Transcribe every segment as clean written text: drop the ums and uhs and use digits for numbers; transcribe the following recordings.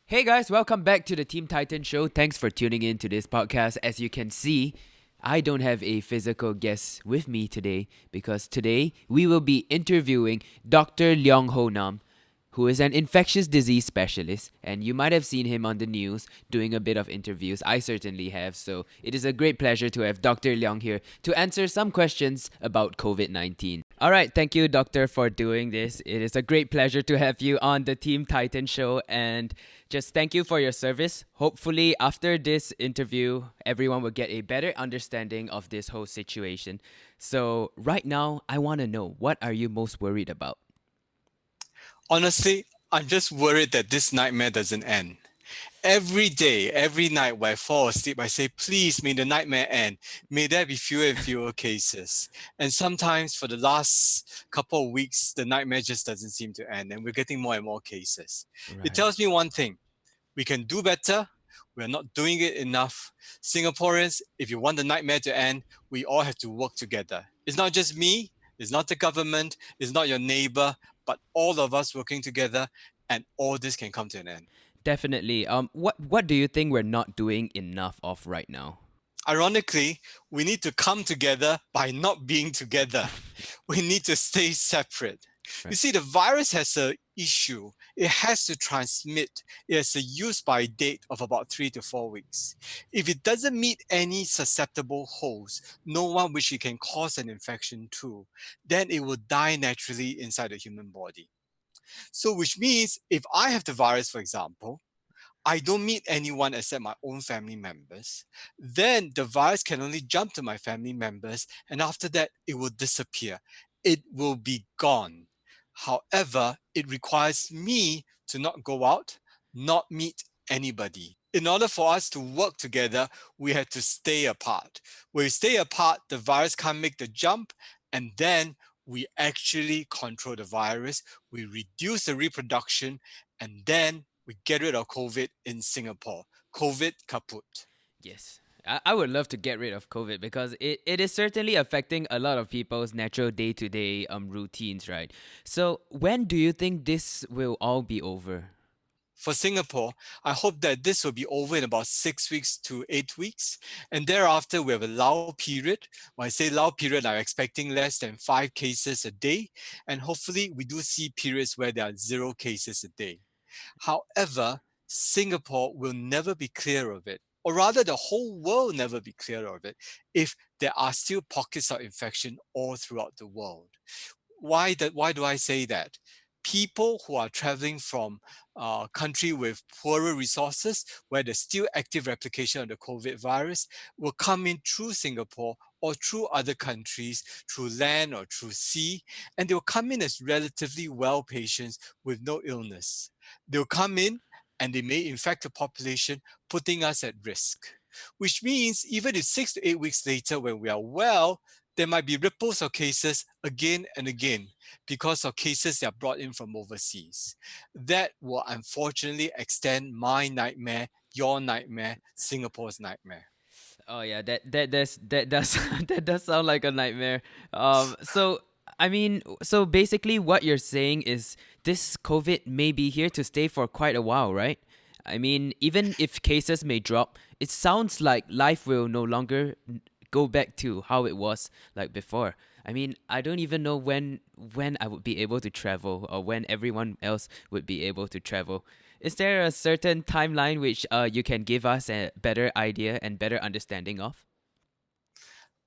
Hey guys, welcome back to the Team Titan Show. Thanks for tuning in to this podcast. As you can see, I don't have a physical guest with me today because today we will be interviewing Dr. Leong Hoe Nam, who is an infectious disease specialist, and you might have seen him on the news doing a bit of interviews. I certainly have, so it is a great pleasure to have Dr. Leong here to answer some questions about COVID 19. All right, thank you, Doctor, for doing this. It is a great pleasure to have you on the Team Titan show, and just thank you for your service. Hopefully, after this interview, everyone will get a better understanding of this whole situation. So, right now, I want to know, what are you most worried about? Honestly, I'm just worried that this nightmare doesn't end. Every day, every night when I fall asleep, I say, please, may the nightmare end. May there be fewer and fewer cases. And sometimes for the last couple of weeks, the nightmare just doesn't seem to end, and we're getting more and more cases. It Right. tells me one thing: we can do better. We're not doing it enough. Singaporeans, if you want the nightmare to end, we all have to work together. It's not just me, it's not the government, it's not your neighbor, but all of us working together, and all this can come to an end. Definitely. What do you think we're not doing enough of right now? Ironically, we need to come together by not being together. We need to stay separate. You Right. see, the virus has a issue. It has to transmit. It has a use by date of about 3 to 4 weeks. If it doesn't meet any susceptible host, no one which it can cause an infection to, then it will die naturally inside the human body. So, which means if I have the virus, for example, I don't meet anyone except my own family members, then the virus can only jump to my family members, and after that, it will disappear. It will be gone. However, it requires me to not go out, not meet anybody. In order for us to work together, we had to stay apart. When we stay apart, the virus can't make the jump, and then we actually control the virus, we reduce the reproduction, and then we get rid of COVID in Singapore. COVID kaput. Yes. I would love to get rid of COVID because it is certainly affecting a lot of people's natural day to day routines, right? So when do you think this will all be over? For Singapore, I hope that this will be over in about 6 weeks to 8 weeks. And thereafter, we have a lull period. When I say lull period, I'm expecting less than 5 cases a day. And hopefully, we do see periods where there are 0 cases a day. However, Singapore will never be clear of it, or rather, the whole world will never be clear of it, if there are still pockets of infection all throughout the world. Why do I say that? People who are traveling from a country with poorer resources, where there's still active replication of the COVID virus, will come in through Singapore or through other countries, through land or through sea, and they'll come in as relatively well patients with no illness. They'll come in and they may infect the population, putting us at risk. Which means even if 6 to 8 weeks later, when we are well, there might be ripples of cases again and again because of cases that are brought in from overseas. That will unfortunately extend my nightmare, your nightmare, Singapore's nightmare. Oh yeah, that does that does sound like a nightmare. So I mean, so basically, what you're saying is this COVID may be here to stay for quite a while, right? I mean, even if cases may drop, it sounds like life will no longer go back to how it was like before. I mean, I don't even know when I would be able to travel or when everyone else would be able to travel. Is there a certain timeline which you can give us a better idea and better understanding of?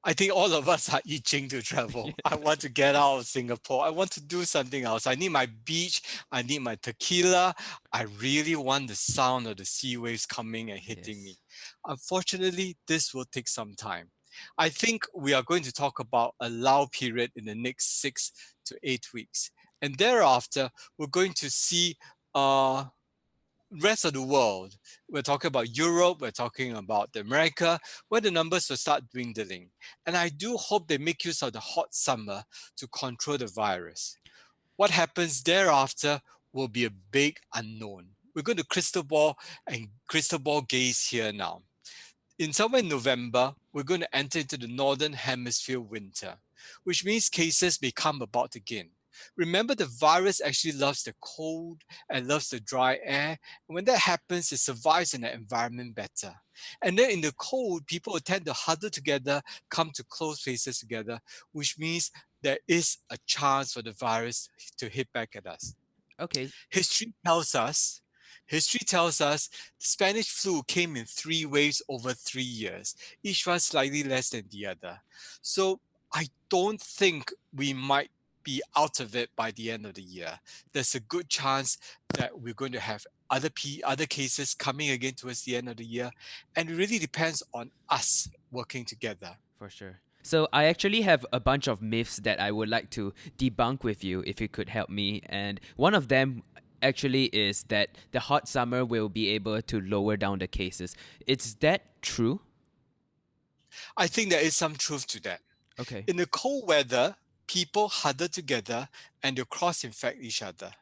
I think all of us are itching to travel. I want to get out of Singapore. I want to do something else. I need my beach. I need my tequila. I really want the sound of the sea waves coming and hitting me. Yes. Unfortunately, this will take some time. I think we are going to talk about a lull period in the next 6 to 8 weeks. And thereafter, we're going to see uh, rest of the world. We're talking about Europe, we're talking about America, where the numbers will start dwindling. And I do hope they make use of the hot summer to control the virus. What happens thereafter will be a big unknown. We're going to crystal ball and crystal ball gaze here now. In somewhere in November, we're going to enter into the northern hemisphere winter, which means cases may come about again. Remember, the virus actually loves the cold and loves the dry air. And when that happens, it survives in that environment better. And then in the cold, people will tend to huddle together, come to close places together, which means there is a chance for the virus to hit back at us. Okay. History tells us, history tells us the Spanish flu came in three waves over 3 years, each one slightly less than the other. So I don't think we might be out of it by the end of the year. There's a good chance that we're going to have other cases coming again towards the end of the year, and it really depends on us working together. For sure. So I actually have a bunch of myths that I would like to debunk with you if you could help me. And one of them actually is that the hot summer will be able to lower down the cases. Is that true? I think there is some truth to that. Okay. In the cold weather, people huddle together and they cross infect each other.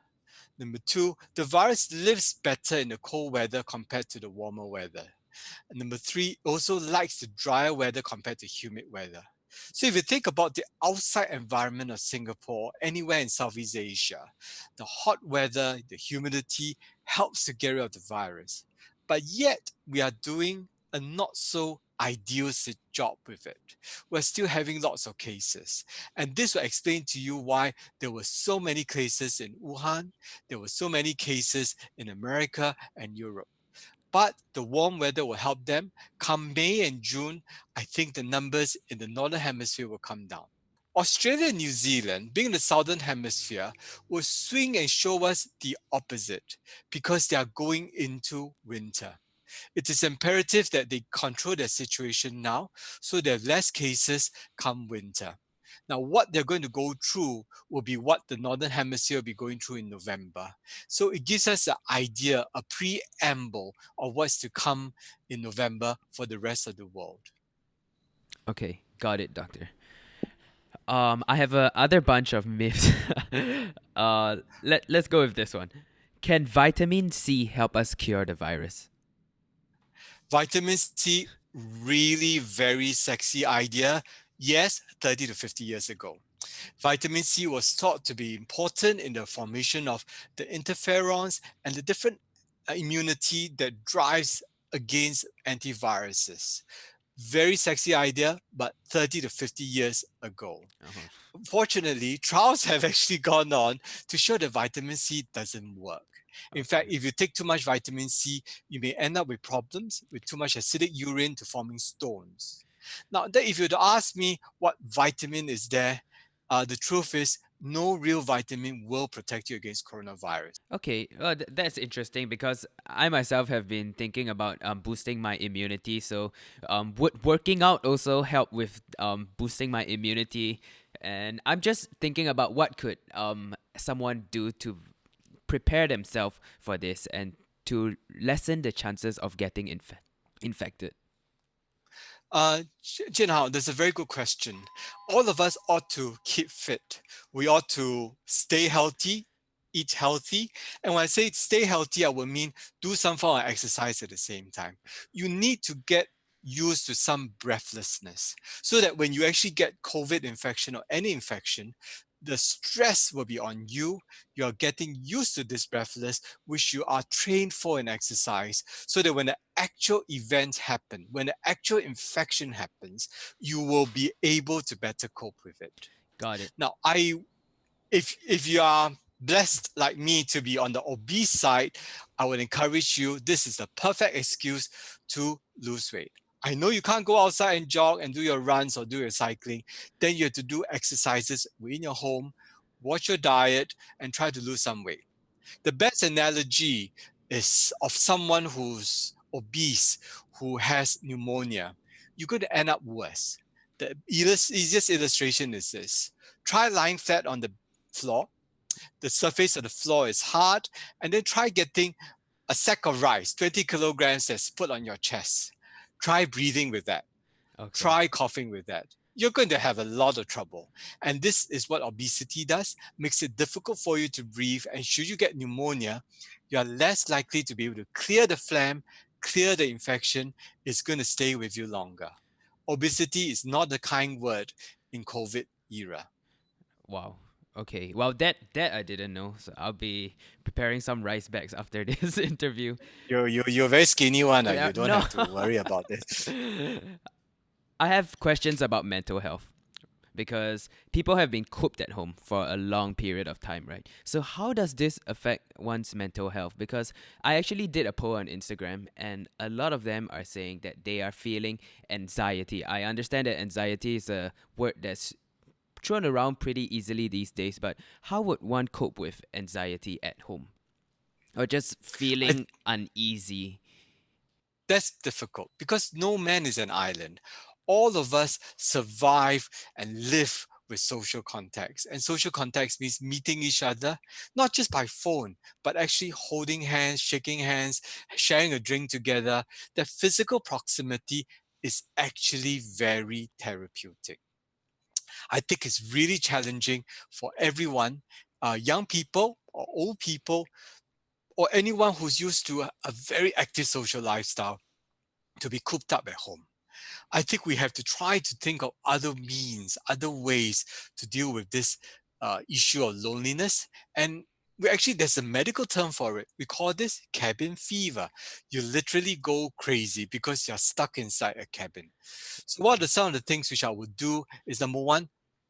Number two, the virus lives better in the cold weather compared to the warmer weather. And number three, also likes the drier weather compared to humid weather. So if you think about the outside environment of Singapore, anywhere in Southeast Asia, the hot weather, the humidity helps to get rid of the virus. But yet we are doing a not so ideal job with it. We're still having lots of cases. And this will explain to you why there were so many cases in Wuhan, there were so many cases in America and Europe. But the warm weather will help them. Come May and June, I think the numbers in the northern hemisphere will come down. Australia and New Zealand, being the southern hemisphere, will swing and show us the opposite because they are going into winter. It is imperative that they control their situation now so there are less cases come winter. Now, what they're going to go through will be what the Northern Hemisphere will be going through in November. So it gives us an idea, a preamble of what's to come in November for the rest of the world. Okay. Got it, doctor. I have a other bunch of myths. Let's go with this one. Can vitamin C help us cure the virus? Vitamin C, really very sexy idea. Yes, 30 to 50 years ago. Vitamin C was thought to be important in the formation of the interferons and the different immunity that drives against antiviruses. Very sexy idea, but 30 to 50 years ago. Uh-huh. Fortunately, trials have actually gone on to show that vitamin C doesn't work. In Okay. fact, if you take too much vitamin C, you may end up with problems with too much acidic urine to forming stones. Now, if you were to ask me what vitamin is there, the truth is no real vitamin will protect you against coronavirus. Okay, that's interesting because I myself have been thinking about boosting my immunity. So, would working out also help with boosting my immunity? And I'm just thinking about what could someone do to prepare themselves for this and to lessen the chances of getting infected. Jinhao, that's a very good question. All of us ought to keep fit. We ought to stay healthy, eat healthy. And when I say stay healthy, I will mean do some form of exercise at the same time. You need to get used to some breathlessness so that when you actually get COVID infection or any infection, the stress will be on you. You're getting used to this breathless, which you are trained for in exercise, so that when the actual event happens, when the actual infection happens, you will be able to better cope with it. Got it. Now, if you are blessed like me to be on the obese side, I would encourage you. This is the perfect excuse to lose weight. I know you can't go outside and jog and do your runs or do your cycling. Then you have to do exercises within your home, watch your diet, and try to lose some weight. The best analogy is of someone who's obese, who has pneumonia. You're going to end up worse. The easiest illustration is this. Try lying flat on the floor. The surface of the floor is hard, and then try getting a sack of rice, 20 kilograms, that's put on your chest. Try breathing with that. Okay. Try coughing with that. You're going to have a lot of trouble. And this is what obesity does, makes it difficult for you to breathe. And should you get pneumonia, you are less likely to be able to clear the phlegm, clear the infection. It's going to stay with you longer. Obesity is not the kind word in COVID era. Wow. Okay. Well, that I didn't know. So I'll be preparing some rice bags after this interview. You're a very skinny one. Yeah, You don't no. have to worry about this. I have questions about mental health because people have been cooped at home for a long period of time, right? So how does this affect one's mental health? Because I actually did a poll on Instagram and a lot of them are saying that they are feeling anxiety. I understand that anxiety is a word that's thrown around pretty easily these days, but how would one cope with anxiety at home? Or just I feeling uneasy? That's difficult because no man is an island. All of us survive and live with social context. And social context means meeting each other, not just by phone, but actually holding hands, shaking hands, sharing a drink together. That physical proximity is actually very therapeutic. I think it's really challenging for everyone, young people or old people, or anyone who's used to a very active social lifestyle to be cooped up at home. I think we have to try to think of other means, other ways to deal with this issue of loneliness. And there's a medical term for it. We call this cabin fever. You literally go crazy because you're stuck inside a cabin. So, what are some of the things which I would do is number one,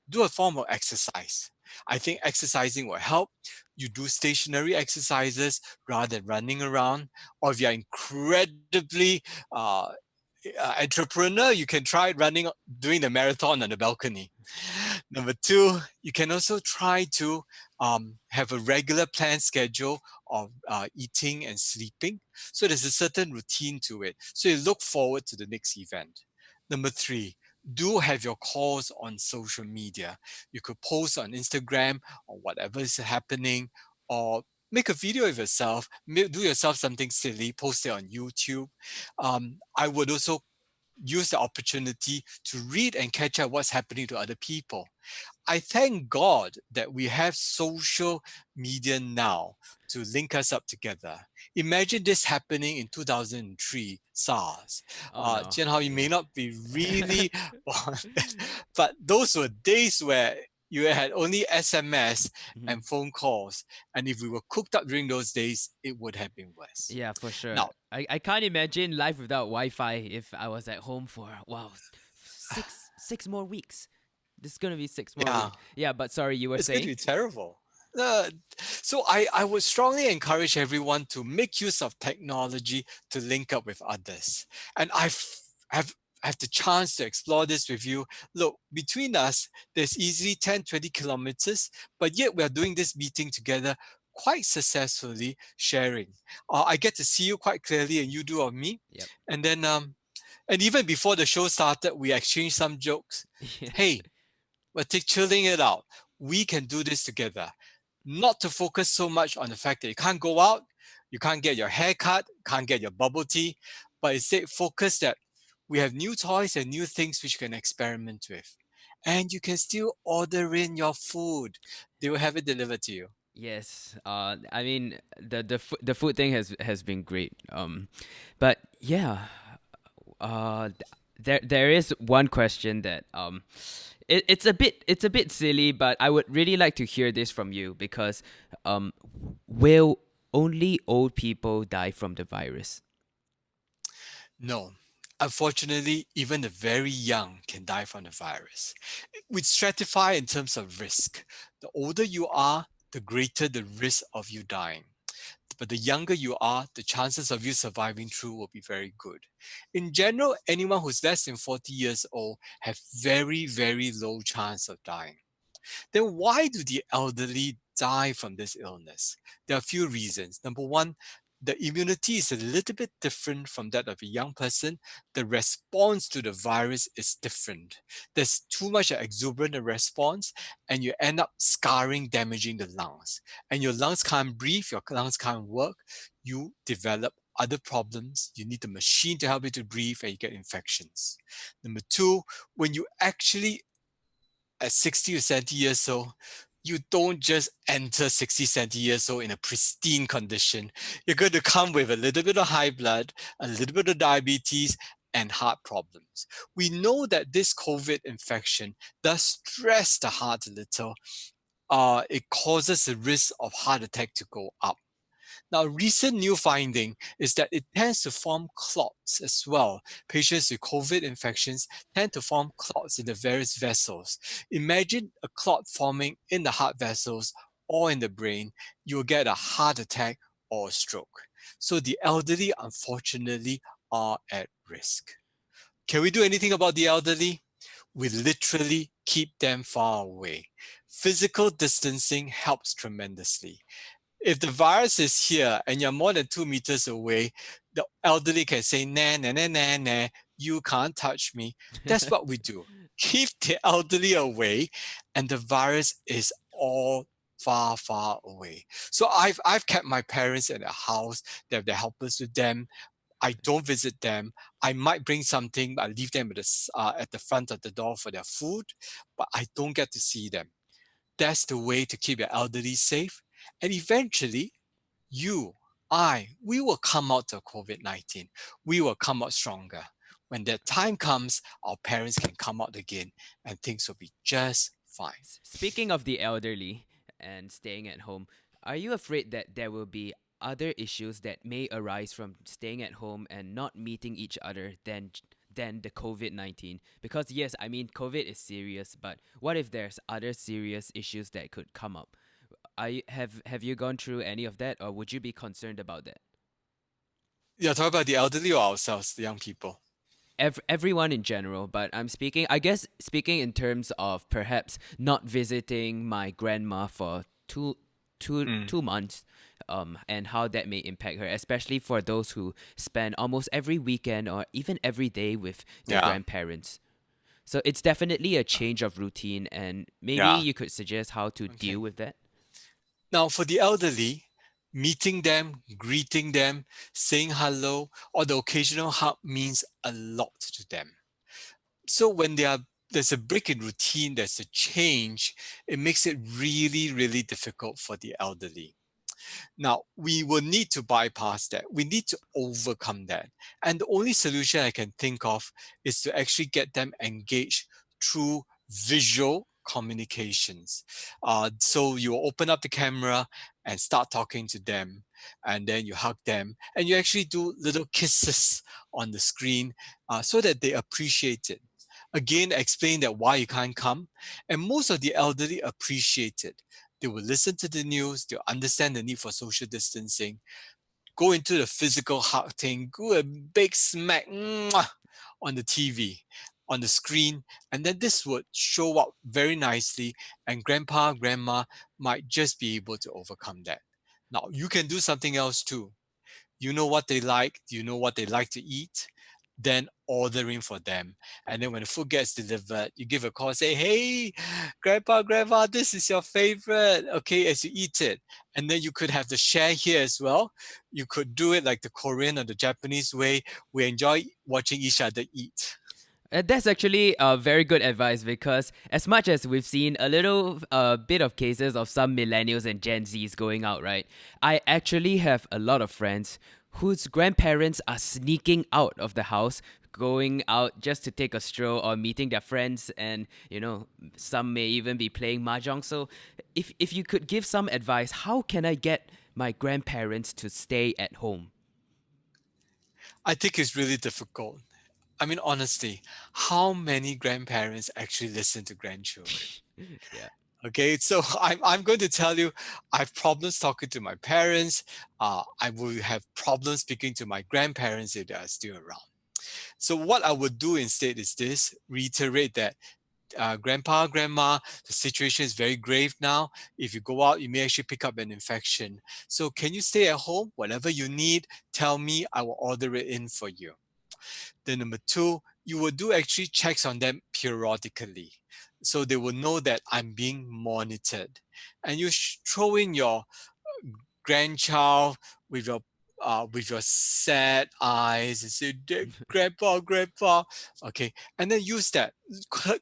do a form of exercise. I think exercising will help. You do stationary exercises rather than running around. Or if you're incredibly uh, entrepreneur, you can try running, doing the marathon on the balcony. Number two, you can also try to have a regular planned schedule of eating and sleeping. So there's a certain routine to it. So you look forward to the next event. Number three, do have your calls on social media. You could post on Instagram or whatever is happening, or make a video of yourself, do yourself something silly, post it on YouTube. I would also use the opportunity to read and catch up what's happening to other people. I thank God that we have social media now to link us up together. Imagine this happening in 2003, SARS. Oh no. Jian Hao, you may Yeah. not be really, but those were days where you had only SMS Mhm. and phone calls. And if we were cooked up during those days, it would have been worse. Yeah, for sure. Now, I can't imagine life without Wi-Fi if I was at home for wow, six more weeks. This is gonna be 6 more weeks. yeah, Yeah, but sorry, you were it's going to saying? be terrible. Uh, so I would strongly encourage everyone to make use of technology to link up with others. And have have the chance to explore this with you. Look, between us, there's easily 10, 20 kilometers, but yet we are doing this meeting together quite successfully, sharing. I get to see you quite clearly and you do of me. Yep. And then, and even before the show started, we exchanged some jokes. Yeah. Hey, we're chilling it out. We can do this together. Not to focus so much on the fact that you can't go out, you can't get your hair cut, can't get your bubble tea, but instead focus that we have new toys and new things which you can experiment with. And you can still order in your food. They will have it delivered to you. Yes. I mean the food thing has been great. But yeah. There is one question that it's a bit silly, but I would really like to hear this from you because um will only old people die from the virus? No. Unfortunately, even the very young can die from the virus. We stratify in terms of risk. The older you are, the greater the risk of you dying. But the younger you are, the chances of you surviving through will be very good. In general, anyone who's less than 40 years old have very, very low chance of dying. Then why do the elderly die from this illness? There are a few reasons. Number one, the immunity is a little bit different from that of a young person. The response to the virus is different. There's too much exuberant response, and you end up scarring, damaging the lungs. And your lungs can't breathe, your lungs can't work. You develop other problems. You need the machine to help you to breathe, and you get infections. Number two, when you actually at 60 or 70 years old, you don't just enter 60, 70 years old in a pristine condition. You're going to come with a little bit of high blood, a little bit of diabetes, and heart problems. We know that this COVID infection does stress the heart a little. it causes the risk of heart attack to go up. Now, recent new finding is that it tends to form clots as well. Patients with COVID infections tend to form clots in the various vessels. Imagine a clot forming in the heart vessels or in the brain, you will get a heart attack or a stroke. So the elderly, unfortunately, are at risk. Can we do anything about the elderly? We literally keep them far away. Physical distancing helps tremendously. If the virus is here and you're more than 2 meters away, the elderly can say, nah, nah, nah, nah, nah, you can't touch me. That's what we do. Keep the elderly away, and the virus is all far, far away. So I've kept my parents in the house. They have the helpers with them. I don't visit them. I might bring something. I leave them at the front of the door for their food, but I don't get to see them. That's the way to keep your elderly safe. And eventually, you, we will come out of COVID 19. We will come out stronger. When that time comes, our parents can come out again and things will be just fine. Speaking of the elderly and staying at home, are you afraid that there will be other issues that may arise from staying at home and not meeting each other than the COVID-19? Because yes, I mean COVID is serious, but what if there's other serious issues that could come up? Have you gone through any of that, or would you be concerned about that? You're talking about the elderly or ourselves, the young people? Everyone in general, but I'm speaking, I guess, speaking in terms of perhaps not visiting my grandma for Mm, 2 months, and how that may impact her, especially for those who spend almost every weekend or even every day with their yeah. grandparents. So it's definitely a change of routine, and maybe Yeah. you could suggest how to deal Okay. with that. Now, for the elderly, meeting them, greeting them, saying hello, or the occasional hug means a lot to them. So when there's a break in routine, there's a change, it makes it really, really difficult for the elderly. Now, we will need to bypass that. We need to overcome that. And the only solution I can think of is to actually get them engaged through visual communications. So you open up the camera and start talking to them, and then you hug them, and you actually do little kisses on the screen so that they appreciate it. Again, explain that why you can't come, and most of the elderly appreciate it. They will listen to the news, they'll understand the need for social distancing, go into the physical hug thing, go a big smack on the TV, on the screen, and then this would show up very nicely, and grandpa, grandma might just be able to overcome that. Now, you can do something else too. You know what they like, you know what they like to eat, then ordering for them. And then when the food gets delivered, you give a call, say, hey, grandpa, grandma, this is your favorite. Okay, as you eat it. And then you could have the share here as well. You could do it like the Korean or the Japanese way. We enjoy watching each other eat. That's actually very good advice, because as much as we've seen a little bit of cases of some millennials and Gen Zs going out, right? I actually have a lot of friends whose grandparents are sneaking out of the house, going out just to take a stroll or meeting their friends, and some may even be playing mahjong. So, if you could give some advice, how can I get my grandparents to stay at home? I think it's really difficult. I mean, honestly, how many grandparents actually listen to grandchildren? Yeah. Okay, so I'm going to tell you, I have problems talking to my parents. I will have problems speaking to my grandparents if they are still around. So what I would do instead is this: reiterate that, grandpa, grandma, the situation is very grave now. If you go out, you may actually pick up an infection. So can you stay at home? Whatever you need, tell me. I will order it in for you. Then number two, you will do actually checks on them periodically. So they will know that I'm being monitored. And you throw in your grandchild with your sad eyes and say, grandpa, grandpa. Okay. And then use that.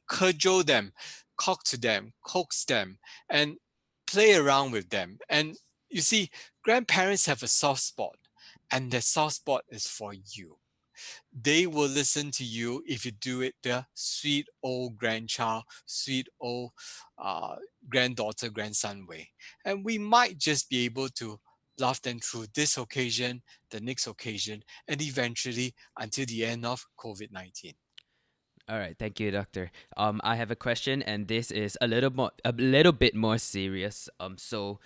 Cajole them, talk to them, coax them, and play around with them. And you see, grandparents have a soft spot, and their soft spot is for you. They will listen to you if you do it their sweet old grandchild, sweet old uh, granddaughter, grandson way. And we might just be able to love them through this occasion, the next occasion, and eventually until the end of COVID 19. All right, thank you, doctor. I have a question, and this is a little bit more serious. So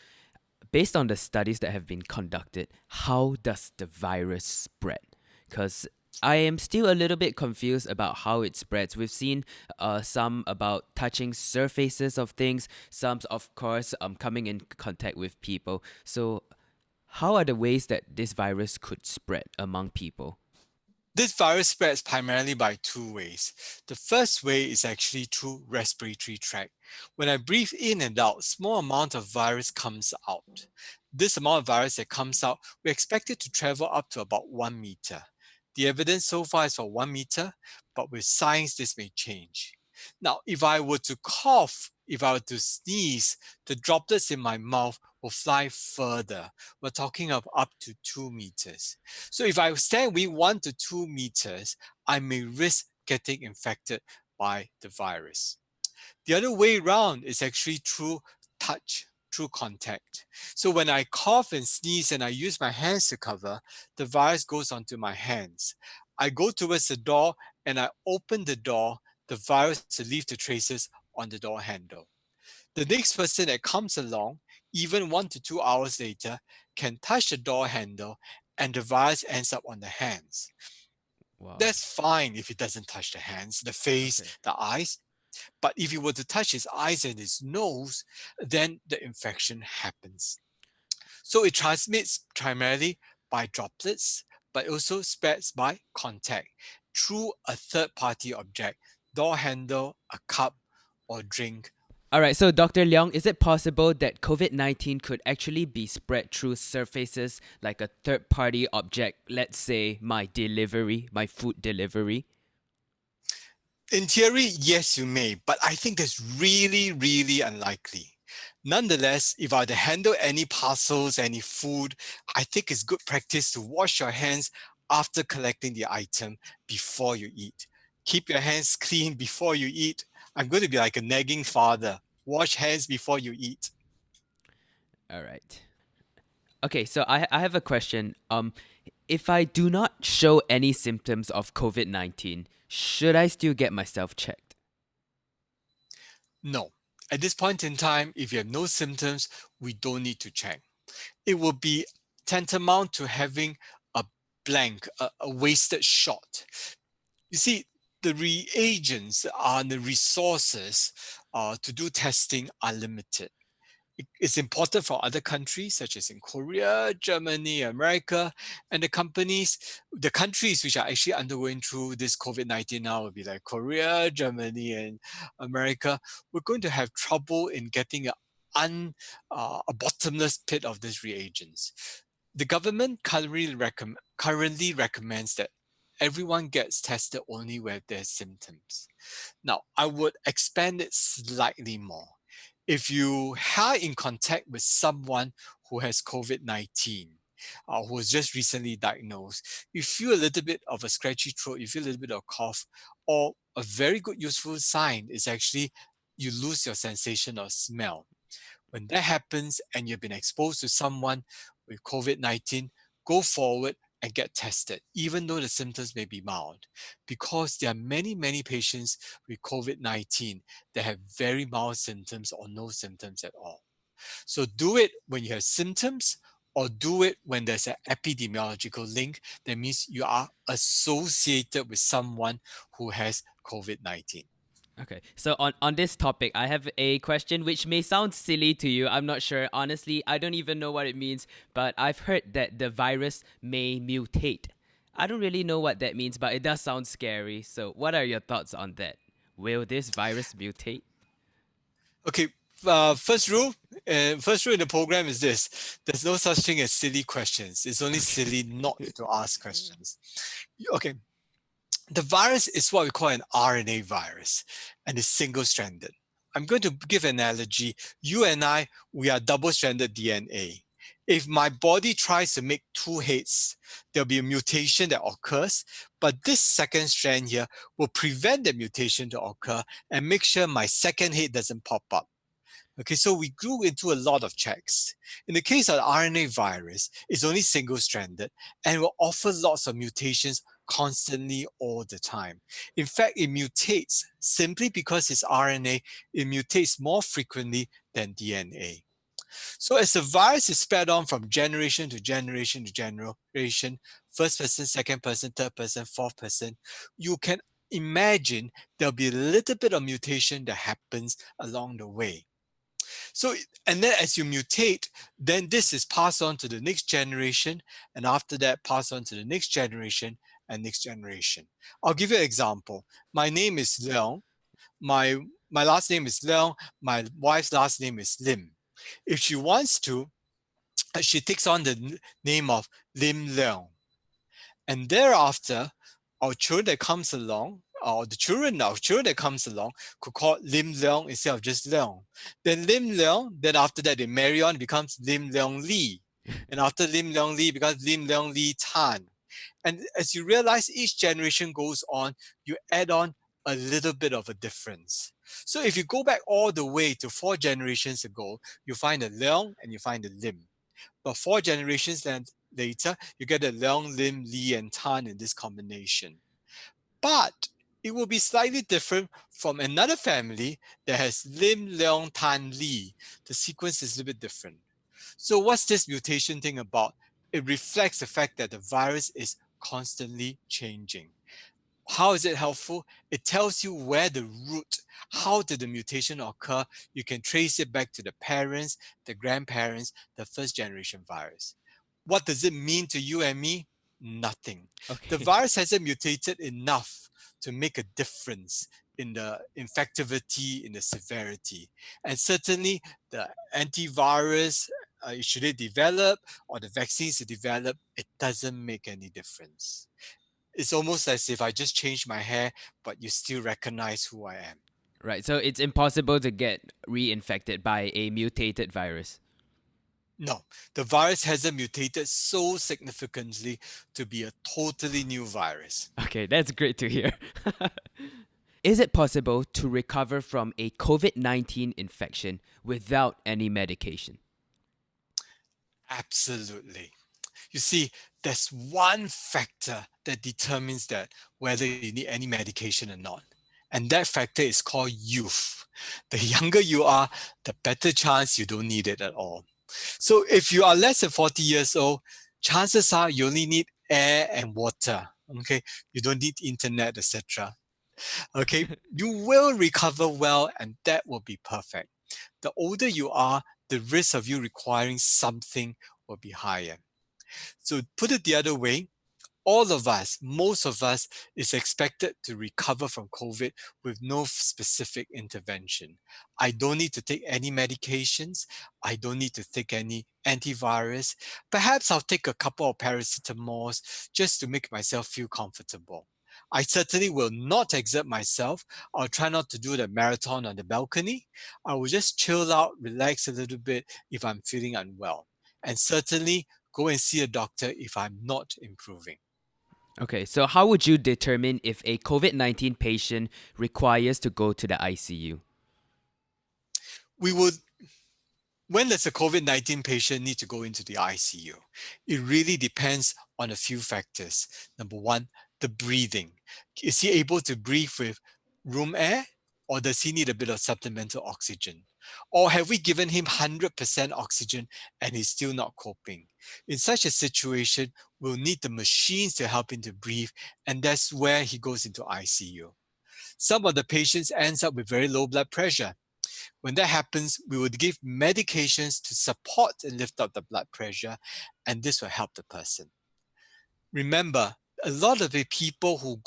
based on the studies that have been conducted, how does the virus spread? Because I am still a little bit confused about how it spreads. We've seen some about touching surfaces of things, some, of course, coming in contact with people. So, how are the ways that this virus could spread among people? This virus spreads primarily by two ways. The first way is actually through respiratory tract. When I breathe in and out, small amount of virus comes out. This amount of virus that comes out, we expect it to travel up to about 1 meter. The evidence so far is for 1 meter, but with science, this may change. Now, if I were to cough, if I were to sneeze, the droplets in my mouth will fly further. We're talking of up to 2 meters. So if I stand within 1 to 2 meters, I may risk getting infected by the virus. The other way around is actually through touch, through contact. So when I cough and sneeze and I use my hands to cover, the virus goes onto my hands. I go towards the door and I open the door, the virus will leave the traces on the door handle. The next person that comes along, even 1 to 2 hours later, can touch the door handle and the virus ends up on the hands. Wow. That's fine if it doesn't touch the hands, the face, Okay. the eyes. But if you were to touch his eyes and his nose, then the infection happens. So it transmits primarily by droplets, but also spreads by contact through a third party object, door handle, a cup, or drink. All right, so Dr. Leong, is it possible that COVID 19 could actually be spread through surfaces like a third party object, let's say my food delivery? In theory, yes, you may, but I think that's really, really unlikely. Nonetheless, if I were to handle any parcels, any food, I think it's good practice to wash your hands after collecting the item before you eat. Keep your hands clean before you eat. I'm going to be like a nagging father. Wash hands before you eat. All right. Okay, so I have a question. If I do not show any symptoms of COVID 19, should I still get myself checked? No. At this point in time, if you have no symptoms, we don't need to check. It will be tantamount to having a blank, a wasted shot. You see, the reagents and the resources to do testing are limited. It's important for other countries, such as in Korea, Germany, America, and the countries which are actually undergoing through this COVID-19 now will be like Korea, Germany, and America. We're going to have trouble in getting a bottomless pit of these reagents. The government currently recommends that everyone gets tested only when there's symptoms. Now, I would expand it slightly more. If you are in contact with someone who has COVID 19, who was just recently diagnosed, you feel a little bit of a scratchy throat, you feel a little bit of cough, or a very good useful sign is actually you lose your sensation of smell. When that happens and you've been exposed to someone with COVID 19, go forward and get tested, even though the symptoms may be mild, because there are many, many patients with COVID 19 that have very mild symptoms or no symptoms at all. So do it when you have symptoms or do it when there's an epidemiological link. That means you are associated with someone who has COVID 19. Okay, so on this topic, I have a question which may sound silly to you. I'm not sure. Honestly, I don't even know what it means, but I've heard that the virus may mutate. I don't really know what that means, but it does sound scary. So, what are your thoughts on that? Will this virus mutate? Okay, first rule in the program is this: there's no such thing as silly questions. It's only Okay. silly not to ask questions. Okay, the virus is what we call an RNA virus, and it's single-stranded. I'm going to give an analogy. You and I, we are double-stranded DNA. If my body tries to make two heads, there'll be a mutation that occurs, but this second strand here will prevent the mutation to occur and make sure my second head doesn't pop up. Okay, so we grew into a lot of checks. In the case of the RNA virus, it's only single-stranded and will offer lots of mutations constantly all the time. In fact, it mutates simply because it's RNA, it mutates more frequently than DNA. So as the virus is spread on from generation to generation to generation, first person, second person, third person, fourth person, you can imagine there'll be a little bit of mutation that happens along the way. So, and then as you mutate, then this is passed on to the next generation, and after that, passed on to the next generation and next generation. I'll give you an example. My name is Leong. My last name is Leong. My wife's last name is Lim. If she wants to, she takes on the name of Lim Leong. And thereafter, our children that comes along, or the children, our children that comes along, could call Lim Leong instead of just Leong. Then Lim Leong, then after that they marry on, it becomes Lim Leong Lee. And after Lim Leong Lee, it becomes Lim Leong Lee Tan. And as you realize each generation goes on, you add on a little bit of a difference. So if you go back all the way to 4 generations ago, you find a Leong and you find a Lim. But 4 generations later, you get a Leong, Lim, Li, and Tan in this combination. But it will be slightly different from another family that has Lim, Leong, Tan, Li. The sequence is a little bit different. So what's this mutation thing about? It reflects the fact that the virus is constantly changing. How is it helpful? It tells you where the root, how did the mutation occur? You can trace it back to the parents, the grandparents, the first generation virus. What does it mean to you and me? Nothing. The Okay. virus hasn't mutated enough to make a difference in the infectivity, in the severity. And certainly the antivirus, should it develop, or the vaccines to develop, it doesn't make any difference. It's almost as if I just changed my hair, but you still recognize who I am. Right. So it's impossible to get reinfected by a mutated virus. No, the virus hasn't mutated so significantly to be a totally new virus. Okay, that's great to hear. Is it possible to recover from a COVID 19 infection without any medication? Absolutely. You see, there's one factor that determines that whether you need any medication or not. And that factor is called youth. The younger you are, the better chance you don't need it at all. So if you are less than 40 years old, chances are you only need air and water. Okay, you don't need internet, etc. Okay, you will recover well, and that will be perfect. The older you are, the risk of you requiring something will be higher. So put it the other way, all of us, most of us, is expected to recover from COVID with no specific intervention. I don't need to take any medications. I don't need to take any antivirus. Perhaps I'll take a couple of paracetamols just to make myself feel comfortable. I certainly will not exert myself. I'll try not to do the marathon on the balcony. I will just chill out, relax a little bit if I'm feeling unwell. And certainly go and see a doctor if I'm not improving. Okay, so how would you determine if a COVID 19 patient requires to go to the ICU? We would When does a COVID-19 patient need to go into the ICU? It really depends on a few factors. Number one, the breathing. Is he able to breathe with room air, or does he need a bit of supplemental oxygen? Or have we given him 100% oxygen and he's still not coping? In such a situation, we'll need the machines to help him to breathe, and that's where he goes into ICU. Some of the patients ends up with very low blood pressure. When that happens, we would give medications to support and lift up the blood pressure, and this will help the person. Remember, a lot of the people who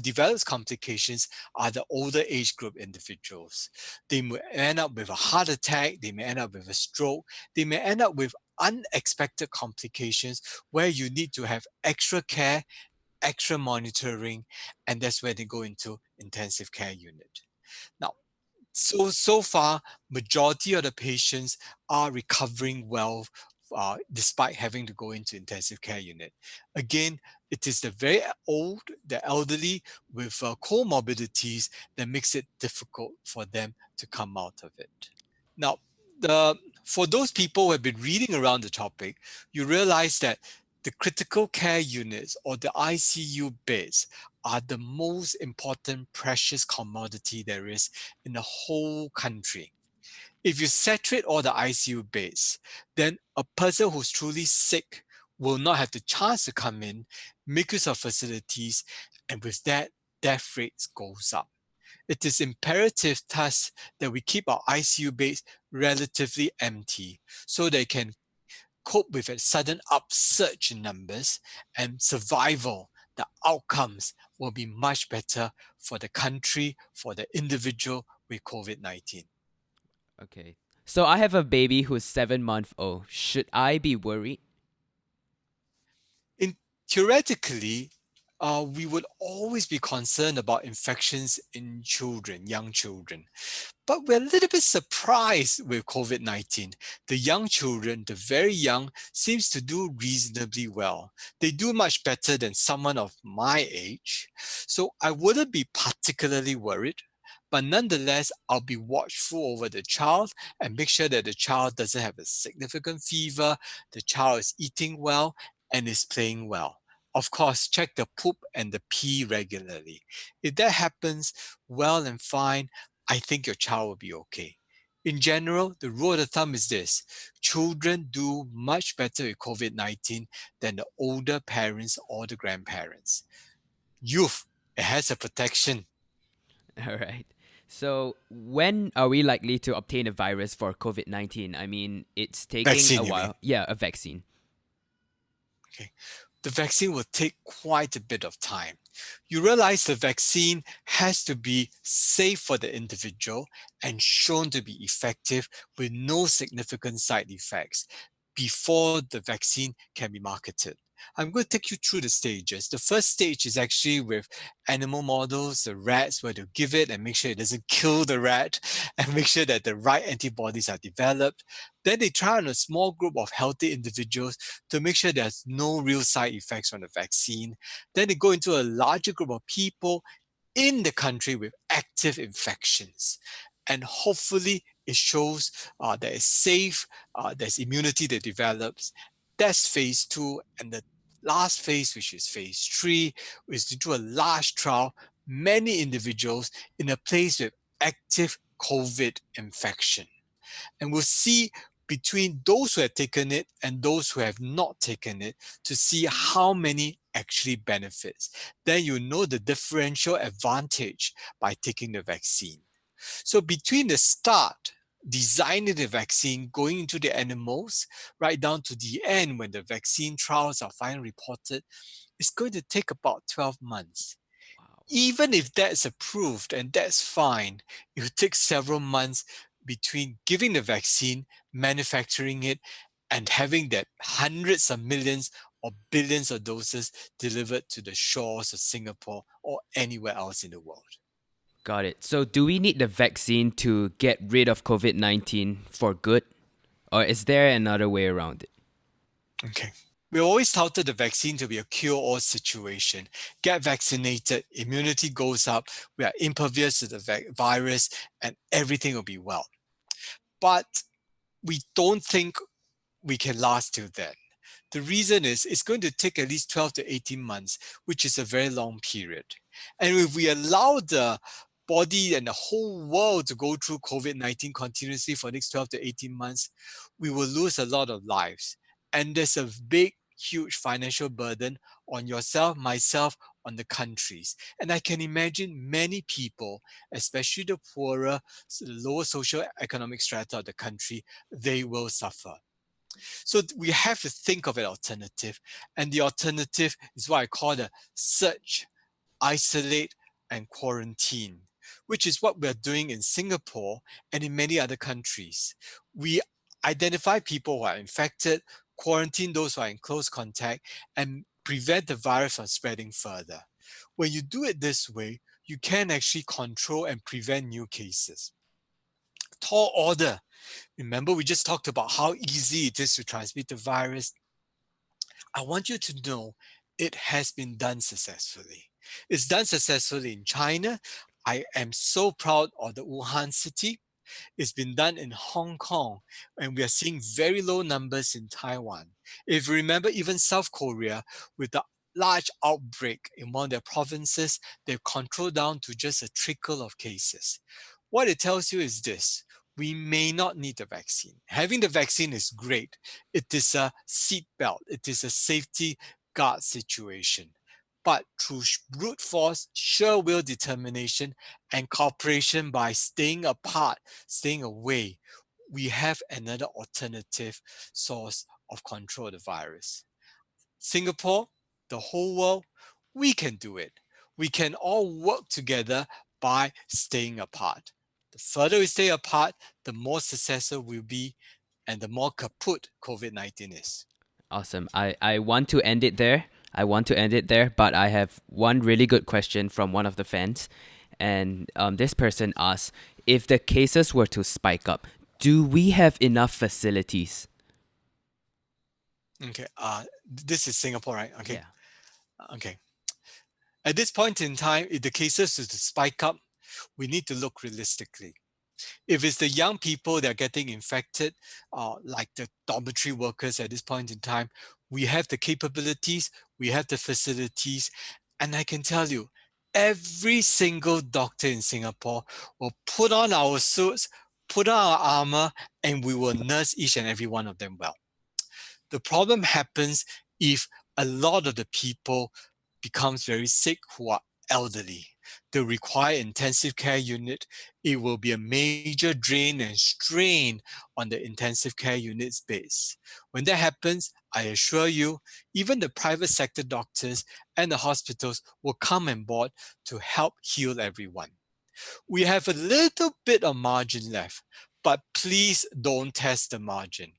develops complications are the older age group individuals. They may end up with a heart attack, they may end up with a stroke, they may end up with unexpected complications where you need to have extra care, extra monitoring, and that's where they go into intensive care unit. Now, so far, majority of the patients are recovering well despite having to go into intensive care unit. Again, it is the very old, the elderly with comorbidities that makes it difficult for them to come out of it. Now, the for those people who have been reading around the topic, you realize that the critical care units or the ICU beds are the most important precious commodity there is in the whole country. If you saturate all the ICU beds, then a person who's truly sick will not have the chance to come in, make use of facilities, and with that, death rates goes up. It is imperative thus that we keep our ICU beds relatively empty so they can cope with a sudden upsurge in numbers and survival. The outcomes will be much better for the country, for the individual with COVID 19. Okay. So I have a baby who's 7 months old. Should I be worried? In theoretically, we would always be concerned about infections in children, young children. But we're a little bit surprised with COVID 19. The young children, the very young, seems to do reasonably well. They do much better than someone of my age. So I wouldn't be particularly worried. But nonetheless, I'll be watchful over the child and make sure that the child doesn't have a significant fever, the child is eating well, and is playing well. Of course, check the poop and the pee regularly. If that happens, well and fine, I think your child will be okay. In general, the rule of the thumb is this: children do much better with COVID 19 than the older parents or the grandparents. Youth, it has a protection. All right. So when are we likely to obtain a virus for COVID-19? I mean, it's taking a Vaccine, you mean? while. Yeah, a vaccine. Okay. The vaccine will take quite a bit of time. You realize the vaccine has to be safe for the individual and shown to be effective with no significant side effects before the vaccine can be marketed. I'm going to take you through the stages. The first stage is actually with animal models, the rats, where they'll give it and make sure it doesn't kill the rat and make sure that the right antibodies are developed. Then they try on a small group of healthy individuals to make sure there's no real side effects from the vaccine. Then they go into a larger group of people in the country with active infections. And hopefully it shows that it's safe, there's immunity that develops. That's phase two. And the last phase, which is phase three, is to do a large trial, many individuals in a place with active COVID infection. And we'll see between those who have taken it and those who have not taken it to see how many actually benefits. Then you know the differential advantage by taking the vaccine. So between the start, designing the vaccine, going into the animals, right down to the end when the vaccine trials are finally reported, it's going to take about 12 months. Wow. Even if that's approved, and that's fine, it will take several months between giving the vaccine, manufacturing it, and having that hundreds of millions or billions of doses delivered to the shores of Singapore or anywhere else in the world. Got it. So do we need the vaccine to get rid of COVID-19 for good? Or is there another way around it? Okay. We always touted the vaccine to be a cure-all situation. Get vaccinated, immunity goes up, we are impervious to the virus, and everything will be well. But we don't think we can last till then. The reason is it's going to take at least 12 to 18 months, which is a very long period. And if we allow the body and the whole world to go through COVID 19 continuously for the next 12 to 18 months, we will lose a lot of lives. And there's a big, huge financial burden on yourself, myself, on the countries. And I can imagine many people, especially the poorer, lower social economic strata of the country, they will suffer. So we have to think of an alternative. And the alternative is what I call the search, isolate, and quarantine, which is what we're doing in Singapore and in many other countries. We identify people who are infected, quarantine those who are in close contact, and prevent the virus from spreading further. When you do it this way, you can actually control and prevent new cases. Tall order, Remember, we just talked about how easy it is to transmit the virus. I want you to know it has been done successfully. It's done successfully in China. I am so proud of the Wuhan city. It's been done in Hong Kong, and we are seeing very low numbers in Taiwan. If you remember, even South Korea, with the large outbreak in one of their provinces, they've controlled down to just a trickle of cases. What it tells you is this: we may not need the vaccine. Having the vaccine is great. It is a seat belt, it is a safety guard situation. But through brute force, sheer will determination, and cooperation by staying apart, staying away, we have another alternative source of control of the virus. Singapore, the whole world, we can do it. We can all work together by staying apart. The further we stay apart, the more successful we'll be and the more kaput COVID-19 is. Awesome. I want to end it there. But I have one really good question from one of the fans. And this person asks, if the cases were to spike up, do we have enough facilities? Okay, this is Singapore, right? Okay, Yeah. okay. At this point in time, if the cases is to spike up, we need to look realistically. If it's the young people that are getting infected, like the dormitory workers at this point in time, we have the capabilities, we have the facilities, and I can tell you, every single doctor in Singapore will put on our suits, put on our armor, and we will nurse each and every one of them well. The problem happens if a lot of the people becomes very sick who are elderly. They require intensive care unit. It will be a major drain and strain on the intensive care unit's base. When that happens, I assure you, even the private sector doctors and the hospitals will come on board to help heal everyone. We have a little bit of margin left, but please don't test the margin.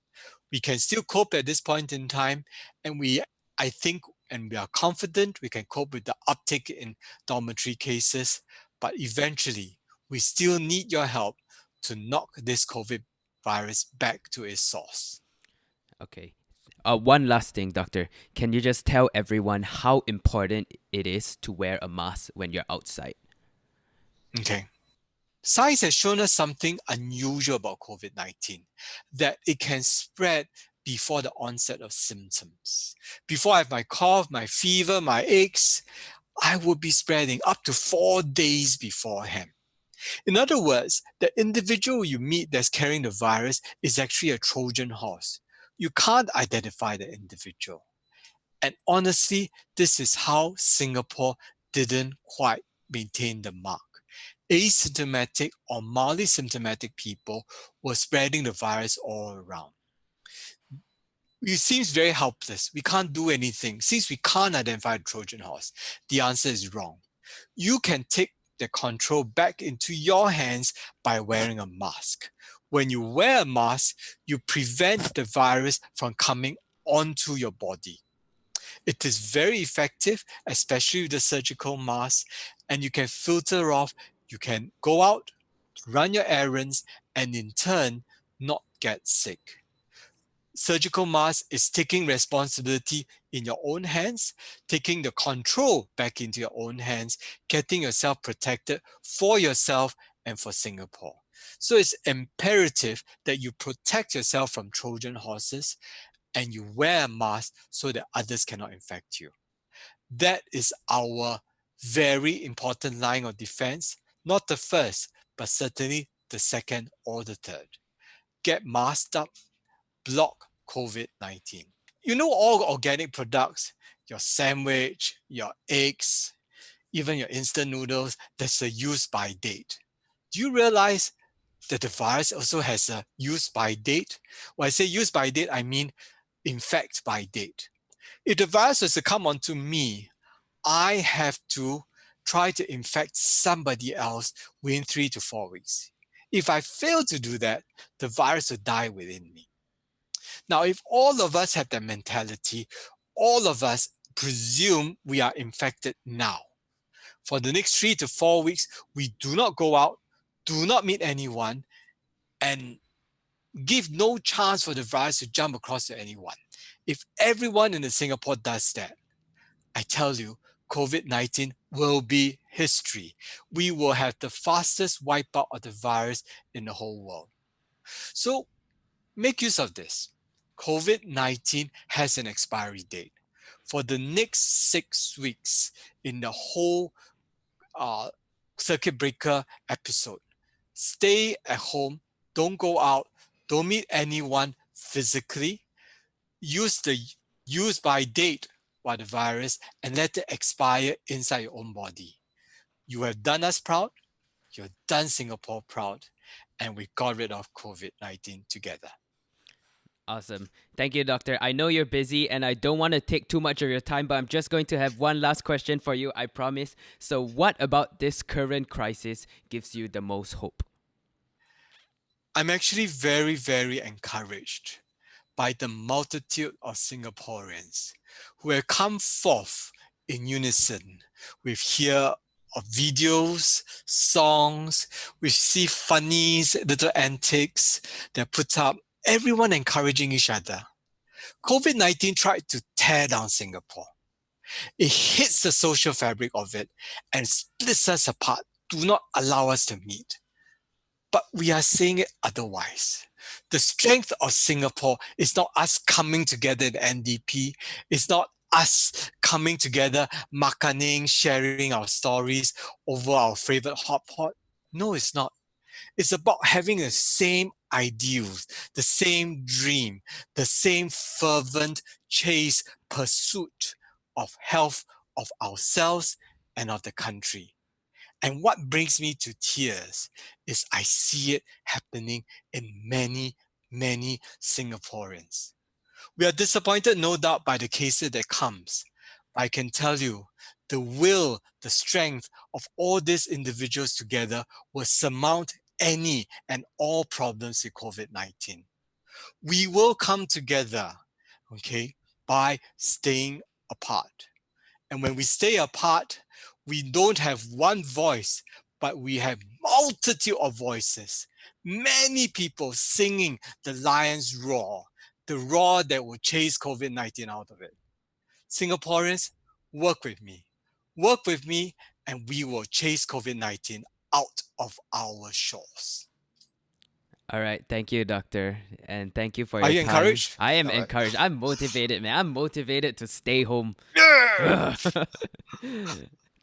We can still cope at this point in time, and I think, and we are confident we can cope with the uptick in dormitory cases, but eventually, we still need your help to knock this COVID virus back to its source. Okay. One last thing, doctor. Can you just tell everyone how important it is to wear a mask when you're outside? Okay. Science has shown us something unusual about COVID 19, that it can spread before the onset of symptoms. Before I have my cough, my fever, my aches, I would be spreading up to 4 days beforehand. In other words, the individual you meet that's carrying the virus is actually a Trojan horse. You can't identify the individual. And honestly, this is how Singapore didn't quite maintain the mark. Asymptomatic or mildly symptomatic people were spreading the virus all around. It seems very helpless. We can't do anything. Since we can't identify the Trojan horse, the answer is wrong. You can take the control back into your hands by wearing a mask. When you wear a mask, you prevent the virus from coming onto your body. It is very effective, especially with the surgical mask, and you can filter off, you can go out, run your errands, and in turn, not get sick. Surgical mask is taking responsibility in your own hands, taking the control back into your own hands, getting yourself protected for yourself and for Singapore. So it's imperative that you protect yourself from Trojan horses and you wear a mask so that others cannot infect you. That is our very important line of defense, not the first, but certainly the second or the third. Get masked up, block COVID 19. You know, all organic products, your sandwich, your eggs, even your instant noodles, there's a use by date. Do you realize that the virus also has a use by date? When I say use by date, I mean infect by date. If the virus was to come onto me, I have to try to infect somebody else within 3 to 4 weeks. If I fail to do that, the virus will die within me. Now, if all of us have that mentality, all of us presume we are infected now. For the next 3 to 4 weeks, we do not go out, do not meet anyone, and give no chance for the virus to jump across to anyone. If everyone in Singapore does that, I tell you, COVID-19 will be history. We will have the fastest wipeout of the virus in the whole world. So make use of this. COVID-19 has an expiry date. For the next 6 weeks in the whole uh, circuit breaker episode, stay at home, don't go out, don't meet anyone physically, use the use by date by the virus and let it expire inside your own body. You have done us proud, you've done Singapore proud, and we got rid of COVID-19 together. Awesome. Thank you, doctor. I know you're busy and I don't want to take too much of your time, but I'm just going to have one last question for you, I promise. So, what about this current crisis gives you the most hope? I'm actually very, very encouraged by the multitude of Singaporeans who have come forth in unison. We've heard of videos, songs, we see funnies, little antics that put up, everyone encouraging each other. COVID-19 tried to tear down Singapore. It hits the social fabric of it and splits us apart, do not allow us to meet. But we are seeing it otherwise. The strength of Singapore is not us coming together in NDP. It's not us coming together, makaning, sharing our stories over our favorite hot pot. No, it's not. It's about having the same ideals, the same dream, the same fervent chase pursuit of health of ourselves and of the country. And what brings me to tears is I see it happening in many, many Singaporeans. We are disappointed, no doubt, by the cases that comes. But I can tell you, the will, the strength of all these individuals together will surmount any and all problems with COVID-19. We will come together, okay, by staying apart. And when we stay apart, we don't have one voice, but we have multitude of voices. Many people singing the lion's roar, the roar that will chase COVID-19 out of it. Singaporeans, work with me. Work with me, and we will chase COVID-19 out of our shores. All right. Thank you, doctor. And thank you for Are your you time. encouraged? I am All right. encouraged. I'm motivated, man. I'm motivated to stay home. Yeah!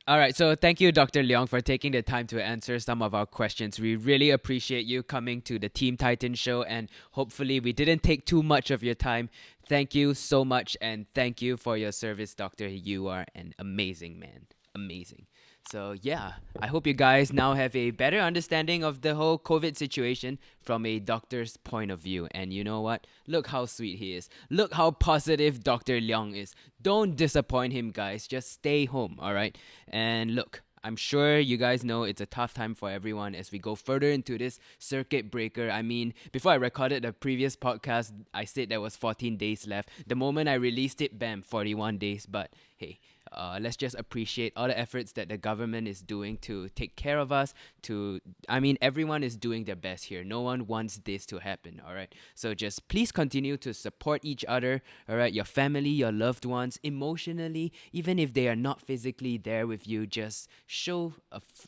All right, so thank you, Dr. Leong, for taking the time to answer some of our questions. We really appreciate you coming to the Team Titan show, and hopefully, we didn't take too much of your time. Thank you so much, and thank you for your service, Doctor. You are an amazing man. Amazing. So, yeah, I hope you guys now have a better understanding of the whole COVID situation from a doctor's point of view. And you know what? Look how sweet he is. Look how positive Dr. Leong is. Don't disappoint him, guys. Just stay home, all right? And look, I'm sure you guys know it's a tough time for everyone as we go further into this circuit breaker. I mean, before I recorded the previous podcast, I said there was 14 days left. The moment I released it, bam, 41 days. But hey, let's just appreciate all the efforts that the government is doing to take care of us. Everyone is doing their best here. No one wants this to happen, all right? So just please continue to support each other, all right? Your family, your loved ones, emotionally, even if they are not physically there with you, just show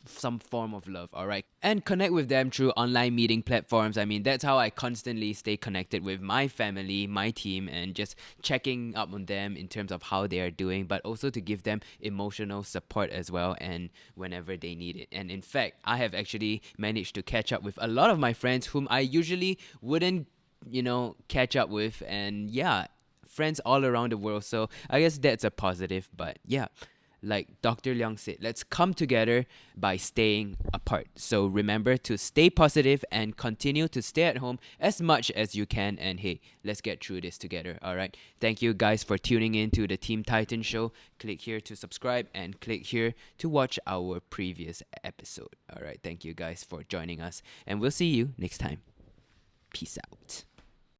some form of love, all right? And connect with them through online meeting platforms. I mean, that's how I constantly stay connected with my family, my team, and just checking up on them in terms of how they are doing, but also to give them emotional support as well, and whenever they need it. And in fact, I have actually managed to catch up with a lot of my friends whom I usually wouldn't, catch up with, and yeah, friends all around the world. So I guess that's a positive, but yeah. Like Dr. Leong said, let's come together by staying apart. So remember to stay positive and continue to stay at home as much as you can. And hey, let's get through this together. All right. Thank you guys for tuning in to the Team Titan show. Click here to subscribe and click here to watch our previous episode. All right. Thank you guys for joining us. And we'll see you next time. Peace out.